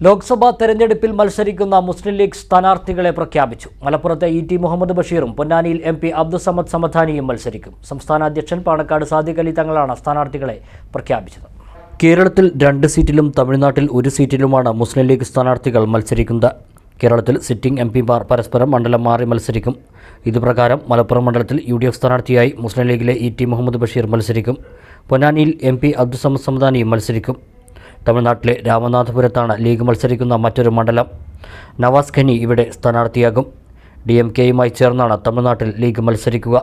ലോക്സഭാ തെരഞ്ഞെടുപ്പിൽ മത്സരിക്കുന്ന മുസ്ലിം ലീഗ് സ്ഥാനാർത്ഥികളെ പ്രഖ്യാപിച്ചു. മലപ്പുറത്തെ ഇ.ടി. മുഹമ്മദ് ബഷീറും പൊന്നാനിയിൽ എം.പി. അബ്ദുസമദ് സമദാനിയും മത്സരിക്കും. സംസ്ഥാന അധ്യക്ഷൻ പാണക്കാട് സാദിഖ് അലി തങ്ങളാണ് സ്ഥാനാർത്ഥികളെ പ്രഖ്യാപിച്ചത്. കേരളത്തിൽ 2 സീറ്റിലും തമിഴ്നാട്ടിൽ 1 സീറ്റിലുമാണ് മുസ്ലിം ലീഗ് സ്ഥാനാർത്ഥികൾ മത്സരിക്കുന്നത്. കേരളത്തിൽ സിറ്റിംഗ് എം.പിമാർ പരസ്പരം മണ്ഡലം മാറി മത്സരിക്കും. ഇതുപ്രകാരം മലപ്പുറം മണ്ഡലത്തിൽ യു.ഡി.എഫ് സ്ഥാനാർത്ഥിയായി മുസ്ലിം ലീഗിലെ ഇ.ടി. മുഹമ്മദ് ബഷീർ മത്സരിക്കും. പൊന്നാനിയിൽ എം.പി. അബ്ദുസമദ് സമദാനിയും മത്സരിക്കും. തമിഴ്നാട്ടിലെ രാമനാഥപുരത്താണ് ലീഗ് മത്സരിക്കുന്ന മറ്റൊരു മണ്ഡലം. നവാസ് ഖനി ഇവിടെ സ്ഥാനാർത്ഥിയാകും. DMK-യുമായി ചേർന്നാണ് തമിഴ്നാട്ടിൽ ലീഗ് മത്സരിക്കുക.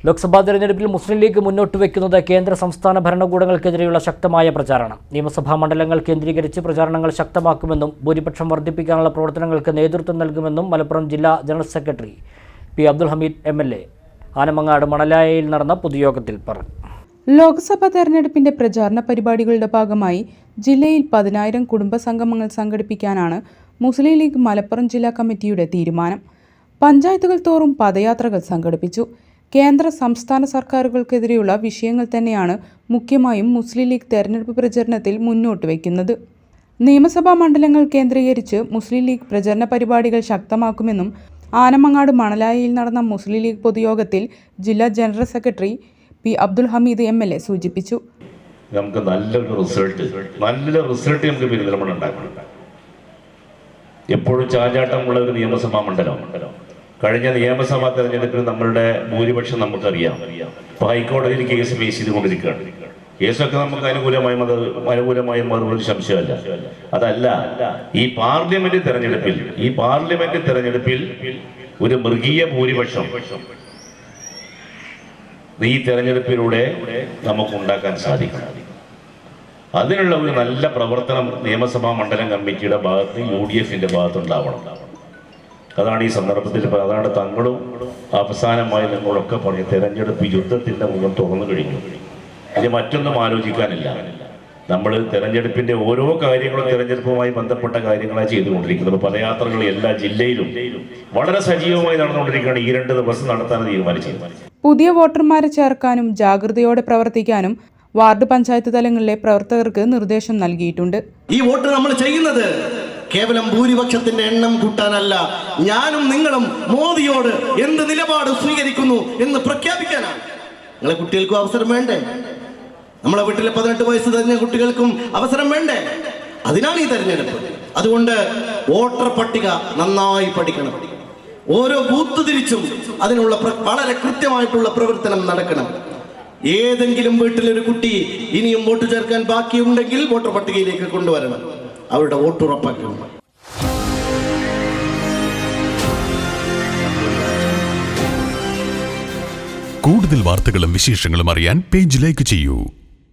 ലോക്സഭാ തെരഞ്ഞെടുപ്പിൽ മുസ്ലിം ലീഗ് മുന്നോട്ട് വയ്ക്കുന്നത് കേന്ദ്ര സംസ്ഥാന ഭരണകൂടങ്ങൾക്കെതിരെയുള്ള ശക്തമായ പ്രചാരണം. നിയമസഭാ മണ്ഡലങ്ങൾ കേന്ദ്രീകരിച്ച് പ്രചാരണങ്ങൾ ശക്തമാക്കുമെന്നും ഭൂരിപക്ഷം വർദ്ധിപ്പിക്കാനുള്ള പ്രവർത്തനങ്ങൾക്ക് നേതൃത്വം നൽകുമെന്നും മലപ്പുറം ജില്ലാ general secretary P. Abdul Hameed MLA Anamangad മണലായയിൽ നടന്ന പൊതുയോഗത്തിൽ പറഞ്ഞു. ലോക്സഭാ തെരഞ്ഞെടുപ്പിന്റെ പ്രചാരണ പരിപാടികളുടെ ഭാഗമായി ജില്ലയിൽ 10,000 കുടുംബ സംഗമങ്ങൾ സംഘടിപ്പിക്കാനാണ് മുസ്ലിം ലീഗ് മലപ്പുറം ജില്ലാ കമ്മിറ്റിയുടെ തീരുമാനം. പഞ്ചായത്തുകൾ തോറും പദയാത്രകൾ സംഘടിപ്പിച്ചു. കേന്ദ്ര സംസ്ഥാന സർക്കാരുകൾക്കെതിരെയുള്ള വിഷയങ്ങൾ തന്നെയാണ് മുഖ്യമായും മുസ്ലിം ലീഗ് തെരഞ്ഞെടുപ്പ് പ്രചരണത്തിൽ മുന്നോട്ട് വയ്ക്കുന്നത്. നിയമസഭാ മണ്ഡലങ്ങൾ കേന്ദ്രീകരിച്ച് മുസ്ലിം ലീഗ് പ്രചരണ പരിപാടികൾ ശക്തമാക്കുമെന്നും ആനമങ്ങാട് മണലായയിൽ നടന്ന മുസ്ലിം ലീഗ് പൊതുയോഗത്തിൽ ജില്ലാ general secretary P. Abdul Hameed MLA സൂചിപ്പിച്ചു. നമുക്ക് നല്ലൊരു റിസൾട്ട് നമുക്ക് പെരിന്തൽമണ്ണ ഉണ്ടാക്കണം. എപ്പോഴും ചാഞ്ചാട്ടമുള്ള ഒരു നിയമസഭാ മണ്ഡലം. കഴിഞ്ഞ നിയമസഭാ തെരഞ്ഞെടുപ്പിൽ നമ്മളുടെ ഭൂരിപക്ഷം നമുക്കറിയാം. ഇപ്പോൾ ഹൈക്കോടതിയിൽ കേസ് ഫേസ് ചെയ്തുകൊണ്ടിരിക്കുകയാണ്. കേസൊക്കെ നമുക്ക് അനുകൂലമായി മറുപടി സംശയമല്ല. അതല്ല, ഈ പാർലമെന്റ് തെരഞ്ഞെടുപ്പിൽ ഒരു മൃഗീയ ഭൂരിപക്ഷം ഈ തെരഞ്ഞെടുപ്പിലൂടെ നമുക്ക് ഉണ്ടാക്കാൻ സാധിക്കണം. അതിനുള്ള ഒരു നല്ല പ്രവർത്തനം നിയമസഭാ മണ്ഡലം കമ്മിറ്റിയുടെ ഭാഗത്ത് UDF-ന്റെ ഭാഗത്തുണ്ടാവണം. അതാണ് ഈ സന്ദർഭത്തിൽ, അതാണ് തങ്ങളും അവസാനമായി നിങ്ങളൊക്കെ പറഞ്ഞ് തെരഞ്ഞെടുപ്പ് യുദ്ധത്തിൻ്റെ മുഖം തുറന്നു കഴിഞ്ഞു. ഇനി മറ്റൊന്നും ആലോചിക്കാനില്ല. നമ്മൾ തെരഞ്ഞെടുപ്പിന്റെ ഓരോ കാര്യങ്ങളും തെരഞ്ഞെടുപ്പുമായി ബന്ധപ്പെട്ട കാര്യങ്ങളാണ് ചെയ്തുകൊണ്ടിരിക്കുന്നത്. പദയാത്രകൾ എല്ലാ ജില്ലയിലും വളരെ സജീവമായി നടന്നുകൊണ്ടിരിക്കുകയാണ്. ഈ 2 ദിവസം നടത്താൻ തീരുമാനിച്ചത്. പുതിയ വോട്ടർമാരെ ചേർക്കാനും ജാഗ്രതയോടെ പ്രവർത്തിക്കാനും വാർഡ് പഞ്ചായത്ത് തലങ്ങളിലെ പ്രവർത്തകർക്ക് നിർദ്ദേശം നൽകിയിട്ടുണ്ട്. ഈ വോട്ട് നമ്മൾ ചെയ്യുന്നത് കേവലം ഭൂരിപക്ഷത്തിന്റെ എണ്ണം കൂട്ടാനല്ല, ഞാനും നിങ്ങളും മോദിയോട് എന്ത് നിലപാട് സ്വീകരിക്കുന്നു എന്ന് പ്രഖ്യാപിക്കാനാണ്. നിങ്ങളെ കുട്ടികൾക്കും അവസരം വേണ്ടേ? നമ്മളെ വീട്ടിലെ 18 വയസ്സ് കഴിഞ്ഞ കുട്ടികൾക്കും അവസരം വേണ്ടേ? അതിനാണ് ഈ തെരഞ്ഞെടുപ്പ്. അതുകൊണ്ട് വോട്ടർ പട്ടിക നന്നായി പഠിക്കണം. ഓരോ ബൂത്ത് തിരിച്ചും അതിനുള്ള വളരെ കൃത്യമായിട്ടുള്ള പ്രവർത്തനം നടക്കണം. ഏതെങ്കിലും വീട്ടിലൊരു കുട്ടി ഇനിയും വോട്ട് ചേർക്കാൻ ബാക്കിയുണ്ടെങ്കിൽ വോട്ടർ പട്ടികയിലേക്ക് കൊണ്ടുവരണം. അവരുടെ വോട്ട് ഉറപ്പാക്കണം. കൂടുതൽ വാർത്തകളും വിശേഷങ്ങളും അറിയാൻ പേജ് ലൈക്ക് ചെയ്യൂ.